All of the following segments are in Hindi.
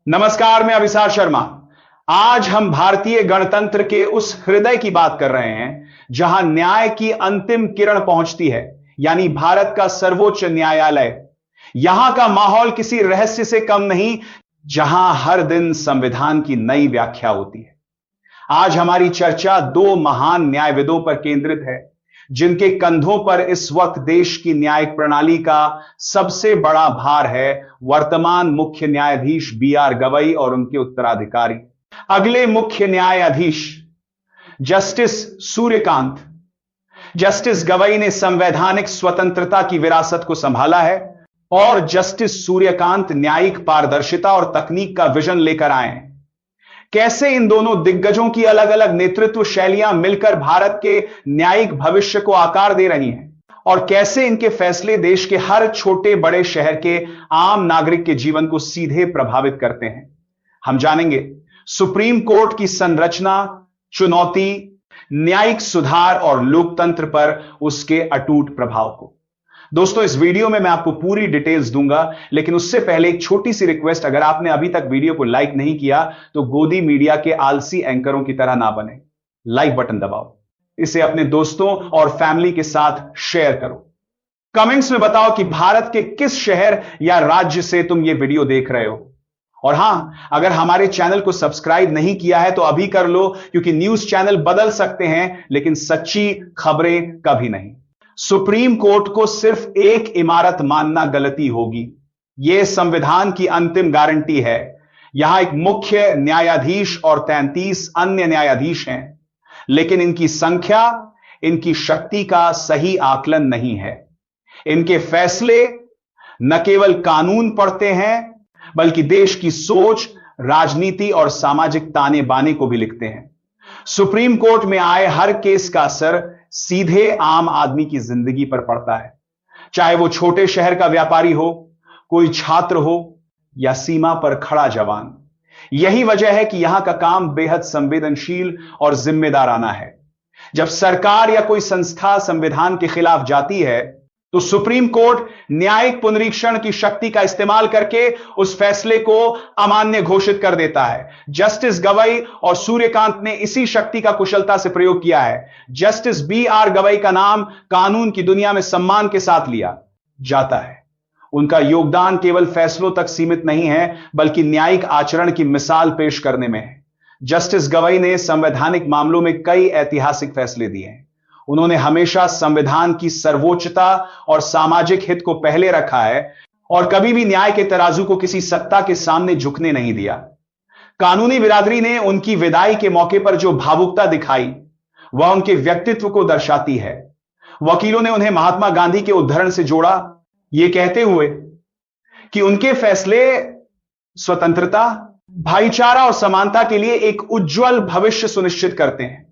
नमस्कार, मैं अभिसार शर्मा। आज हम भारतीय गणतंत्र के उस हृदय की बात कर रहे हैं जहां न्याय की अंतिम किरण पहुंचती है, यानी भारत का सर्वोच्च न्यायालय। यहां का माहौल किसी रहस्य से कम नहीं, जहां हर दिन संविधान की नई व्याख्या होती है। आज हमारी चर्चा दो महान न्यायविदों पर केंद्रित है, जिनके कंधों पर इस वक्त देश की न्यायिक प्रणाली का सबसे बड़ा भार है। वर्तमान मुख्य न्यायाधीश बी.आर. गवई और उनके उत्तराधिकारी, अगले मुख्य न्यायाधीश जस्टिस सूर्यकांत। जस्टिस गवई ने संवैधानिक स्वतंत्रता की विरासत को संभाला है और जस्टिस सूर्यकांत न्यायिक पारदर्शिता और तकनीक का विजन लेकर आए हैं। कैसे इन दोनों दिग्गजों की अलग अलग नेतृत्व शैलियां मिलकर भारत के न्यायिक भविष्य को आकार दे रही हैं, और कैसे इनके फैसले देश के हर छोटे बड़े शहर के आम नागरिक के जीवन को सीधे प्रभावित करते हैं, हम जानेंगे। सुप्रीम कोर्ट की संरचना, चुनौती, न्यायिक सुधार और लोकतंत्र पर उसके अटूट प्रभाव को। दोस्तों, इस वीडियो में मैं आपको पूरी डिटेल्स दूंगा, लेकिन उससे पहले एक छोटी सी रिक्वेस्ट। अगर आपने अभी तक वीडियो को लाइक नहीं किया तो गोदी मीडिया के आलसी एंकरों की तरह ना बने। लाइक बटन दबाओ, इसे अपने दोस्तों और फैमिली के साथ शेयर करो। कमेंट्स में बताओ कि भारत के किस शहर या राज्य से तुम ये वीडियो देख रहे हो। और हां, अगर हमारे चैनल को सब्सक्राइब नहीं किया है तो अभी कर लो, क्योंकि न्यूज चैनल बदल सकते हैं लेकिन सच्ची खबरें कभी नहीं। सुप्रीम कोर्ट को सिर्फ एक इमारत मानना गलती होगी। यह संविधान की अंतिम गारंटी है। यहां एक मुख्य न्यायाधीश और 33 अन्य न्यायाधीश हैं, लेकिन इनकी संख्या इनकी शक्ति का सही आकलन नहीं है। इनके फैसले न केवल कानून पढ़ते हैं, बल्कि देश की सोच, राजनीति और सामाजिक ताने बाने को भी लिखते हैं। सुप्रीम कोर्ट में आए हर केस का असर सीधे आम आदमी की जिंदगी पर पड़ता है, चाहे वो छोटे शहर का व्यापारी हो, कोई छात्र हो या सीमा पर खड़ा जवान। यही वजह है कि यहां का काम बेहद संवेदनशील और जिम्मेदाराना है। जब सरकार या कोई संस्था संविधान के खिलाफ जाती है तो सुप्रीम कोर्ट न्यायिक पुनरीक्षण की शक्ति का इस्तेमाल करके उस फैसले को अमान्य घोषित कर देता है। जस्टिस गवई और सूर्यकांत ने इसी शक्ति का कुशलता से प्रयोग किया है। Justice B R. गवई का नाम कानून की दुनिया में सम्मान के साथ लिया जाता है। उनका योगदान केवल फैसलों तक सीमित नहीं है, बल्कि न्यायिक आचरण की मिसाल पेश करने में है। जस्टिस गवई ने संवैधानिक मामलों में कई ऐतिहासिक फैसले दिए हैं। उन्होंने हमेशा संविधान की सर्वोच्चता और सामाजिक हित को पहले रखा है और कभी भी न्याय के तराजू को किसी सत्ता के सामने झुकने नहीं दिया। कानूनी बिरादरी ने उनकी विदाई के मौके पर जो भावुकता दिखाई, वह उनके व्यक्तित्व को दर्शाती है। वकीलों ने उन्हें महात्मा गांधी के उद्धरण से जोड़ा, यह कहते हुए कि उनके फैसले स्वतंत्रता, भाईचारा और समानता के लिए एक उज्जवल भविष्य सुनिश्चित करते हैं।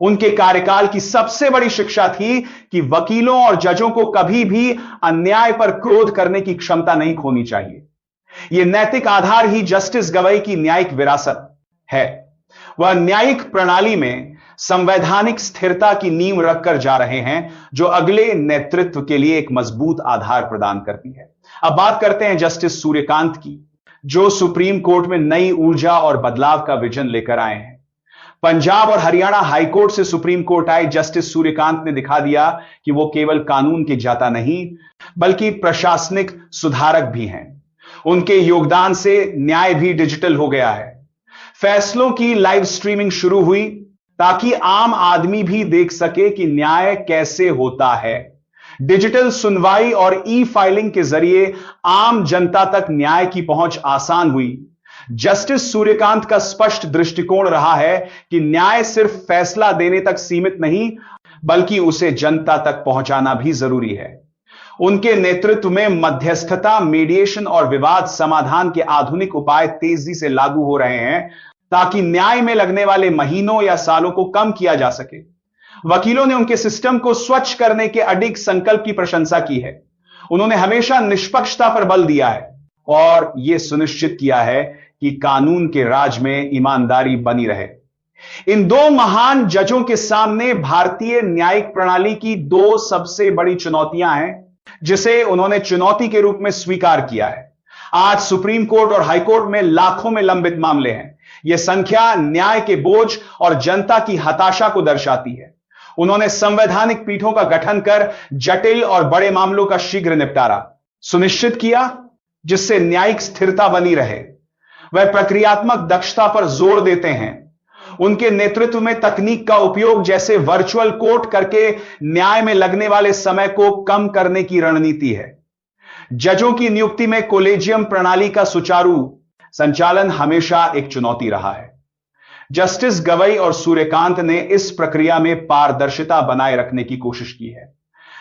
उनके कार्यकाल की सबसे बड़ी शिक्षा थी कि वकीलों और जजों को कभी भी अन्याय पर क्रोध करने की क्षमता नहीं खोनी चाहिए। यह नैतिक आधार ही जस्टिस गवई की न्यायिक विरासत है। वह न्यायिक प्रणाली में संवैधानिक स्थिरता की नींव रखकर जा रहे हैं, जो अगले नेतृत्व के लिए एक मजबूत आधार प्रदान करती है। अब बात करते हैं जस्टिस सूर्यकांत की, जो सुप्रीम कोर्ट में नई ऊर्जा और बदलाव का विजन लेकर आए हैं। पंजाब और हरियाणा हाईकोर्ट से सुप्रीम कोर्ट आए जस्टिस सूर्यकांत ने दिखा दिया कि वो केवल कानून के ज्ञाता नहीं, बल्कि प्रशासनिक सुधारक भी हैं। उनके योगदान से न्याय भी डिजिटल हो गया है। फैसलों की लाइव स्ट्रीमिंग शुरू हुई ताकि आम आदमी भी देख सके कि न्याय कैसे होता है। डिजिटल सुनवाई और ई फाइलिंग के जरिए आम जनता तक न्याय की पहुंच आसान हुई। जस्टिस सूर्यकांत का स्पष्ट दृष्टिकोण रहा है कि न्याय सिर्फ फैसला देने तक सीमित नहीं, बल्कि उसे जनता तक पहुंचाना भी जरूरी है। उनके नेतृत्व में मध्यस्थता, मीडिएशन और विवाद समाधान के आधुनिक उपाय तेजी से लागू हो रहे हैं, ताकि न्याय में लगने वाले महीनों या सालों को कम किया जा सके। वकीलों ने उनके सिस्टम को स्वच्छ करने के अडिग संकल्प की प्रशंसा की है। उन्होंने हमेशा निष्पक्षता पर बल दिया है और यह सुनिश्चित किया है कि कानून के राज में ईमानदारी बनी रहे। इन दो महान जजों के सामने भारतीय न्यायिक प्रणाली की दो सबसे बड़ी चुनौतियां हैं, जिसे उन्होंने चुनौती के रूप में स्वीकार किया है। आज सुप्रीम कोर्ट और हाईकोर्ट में लाखों में लंबित मामले हैं। यह संख्या न्याय के बोझ और जनता की हताशा को दर्शाती है। उन्होंने संवैधानिक पीठों का गठन कर जटिल और बड़े मामलों का शीघ्र निपटारा सुनिश्चित किया, जिससे न्यायिक स्थिरता बनी रहे। वह प्रक्रियात्मक दक्षता पर जोर देते हैं। उनके नेतृत्व में तकनीक का उपयोग जैसे वर्चुअल कोर्ट करके न्याय में लगने वाले समय को कम करने की रणनीति है। जजों की नियुक्ति में कोलेजियम प्रणाली का सुचारू संचालन हमेशा एक चुनौती रहा है। जस्टिस गवई और सूर्यकांत ने इस प्रक्रिया में पारदर्शिता बनाए रखने की कोशिश की है।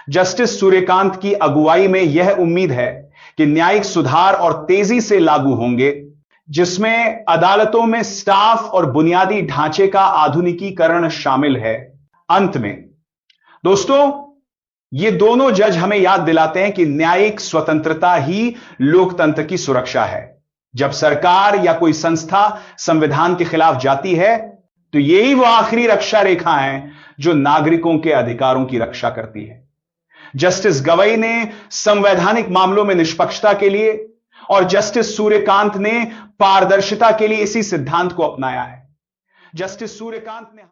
जस्टिस सूर्यकांत की अगुवाई में यह उम्मीद है कि न्यायिक सुधार और तेजी से लागू होंगे, जिसमें अदालतों में स्टाफ और बुनियादी ढांचे का आधुनिकीकरण शामिल है। अंत में दोस्तों, ये दोनों जज हमें याद दिलाते हैं कि न्यायिक स्वतंत्रता ही लोकतंत्र की सुरक्षा है। जब सरकार या कोई संस्था संविधान के खिलाफ जाती है, तो यही वो आखिरी रक्षा रेखा है जो नागरिकों के अधिकारों की रक्षा करती है। जस्टिस गवई ने संवैधानिक मामलों में निष्पक्षता के लिए और जस्टिस सूर्यकांत ने पारदर्शिता के लिए इसी सिद्धांत को अपनाया है। जस्टिस सूर्यकांत ने